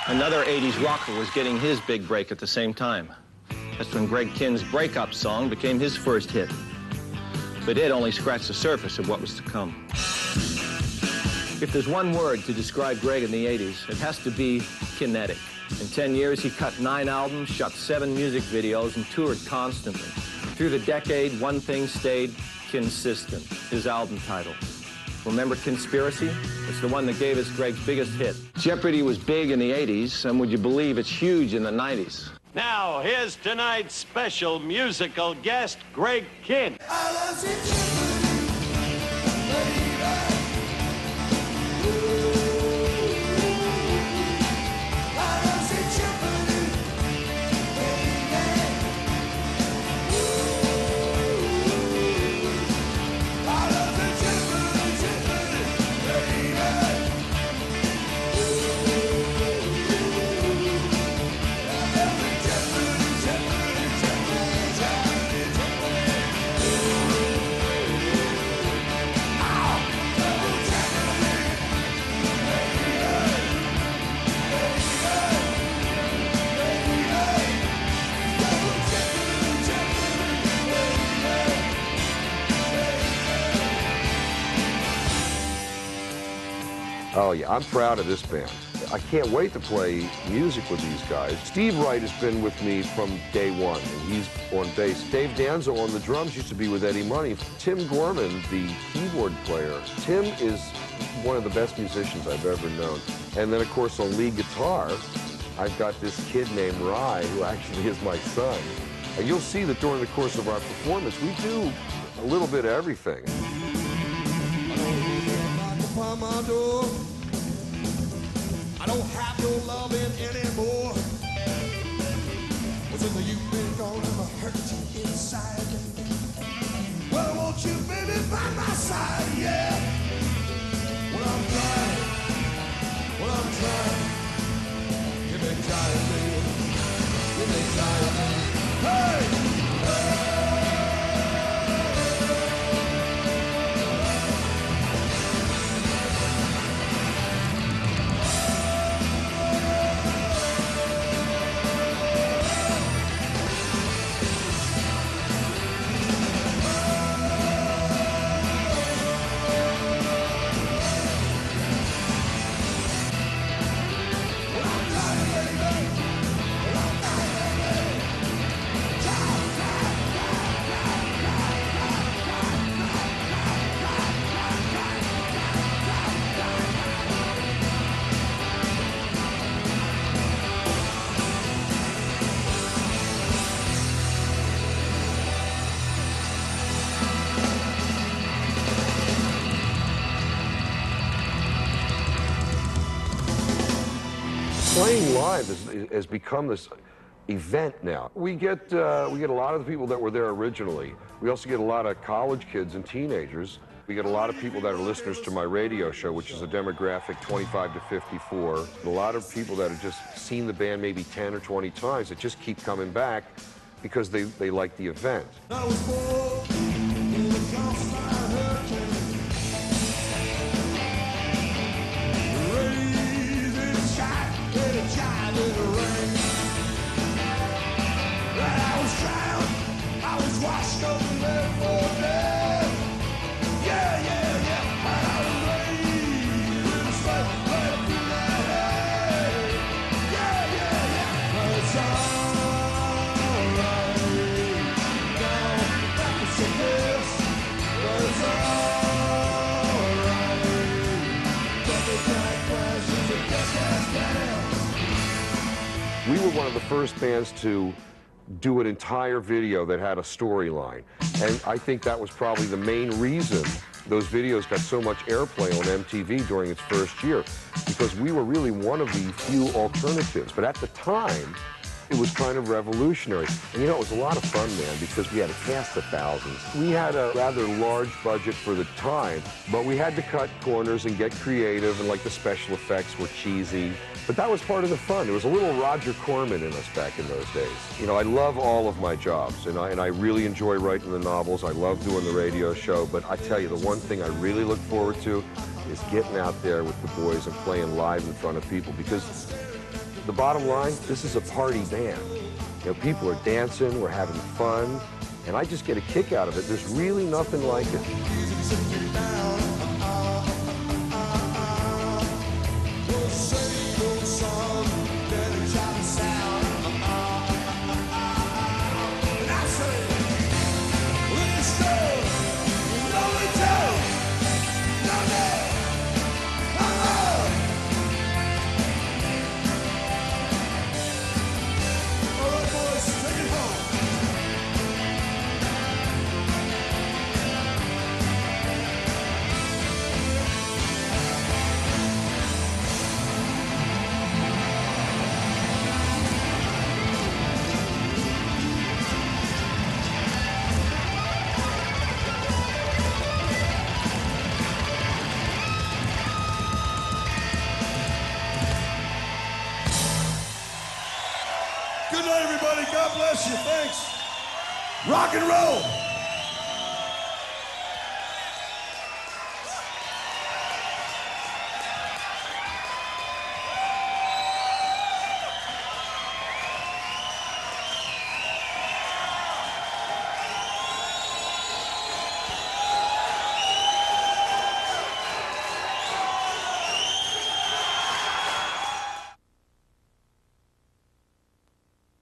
Another 80s rocker was getting his big break at the same time. That's when Greg Kihn's breakup song became his first hit. But it only scratched the surface of what was to come. If there's one word to describe Greg in the 80s, it has to be kinetic. In 10 years, he cut 9 albums, shot 7 music videos, and toured constantly. Through the decade, one thing stayed consistent, his album title. Remember Conspiracy? It's the one that gave us Greg's biggest hit. Jeopardy was big in the 80s, and would you believe it's huge in the 90s? Now, here's tonight's special musical guest, Greg Kihn. Oh yeah, I'm proud of this band. I can't wait to play music with these guys. Steve Wright has been with me from day one, and he's on bass. Dave Danzo on the drums used to be with Eddie Money. Tim Gorman, the keyboard player. Tim is one of the best musicians I've ever known. And then, of course, on lead guitar, I've got this kid named Rye, who actually is my son. And you'll see that during the course of our performance, we do a little bit of everything. I don't have your loving anymore. Within you've been gone, I'm hurt inside. Well, won't you, baby, by my side, yeah? When I'm trying, give me time, baby. Give me time, baby. Hey! Playing live has become this event now. We get a lot of the people that were there originally. We also get a lot of college kids and teenagers. We get a lot of people that are listeners to my radio show, which is a demographic 25 to 54. A lot of people that have just seen the band maybe 10 or 20 times that just keep coming back because they like the event. We were one of the first bands to do an entire video that had a storyline. And I think that was probably the main reason those videos got so much airplay on MTV during its first year, because we were really one of the few alternatives. But at the time, it was kind of revolutionary. And you know, it was a lot of fun, man, because we had a cast of thousands. We had a rather large budget for the time, but we had to cut corners and get creative, and like the special effects were cheesy. But that was part of the fun. There was a little Roger Corman in us back in those days. You know, I love all of my jobs, and I really enjoy writing the novels. I love doing the radio show, but I tell you, the one thing I really look forward to is getting out there with the boys and playing live in front of people, because the bottom line, this is a party band. You know, people are dancing, we're having fun, and I just get a kick out of it. There's really nothing like it. Good night, everybody. God bless you. Thanks. Rock and roll.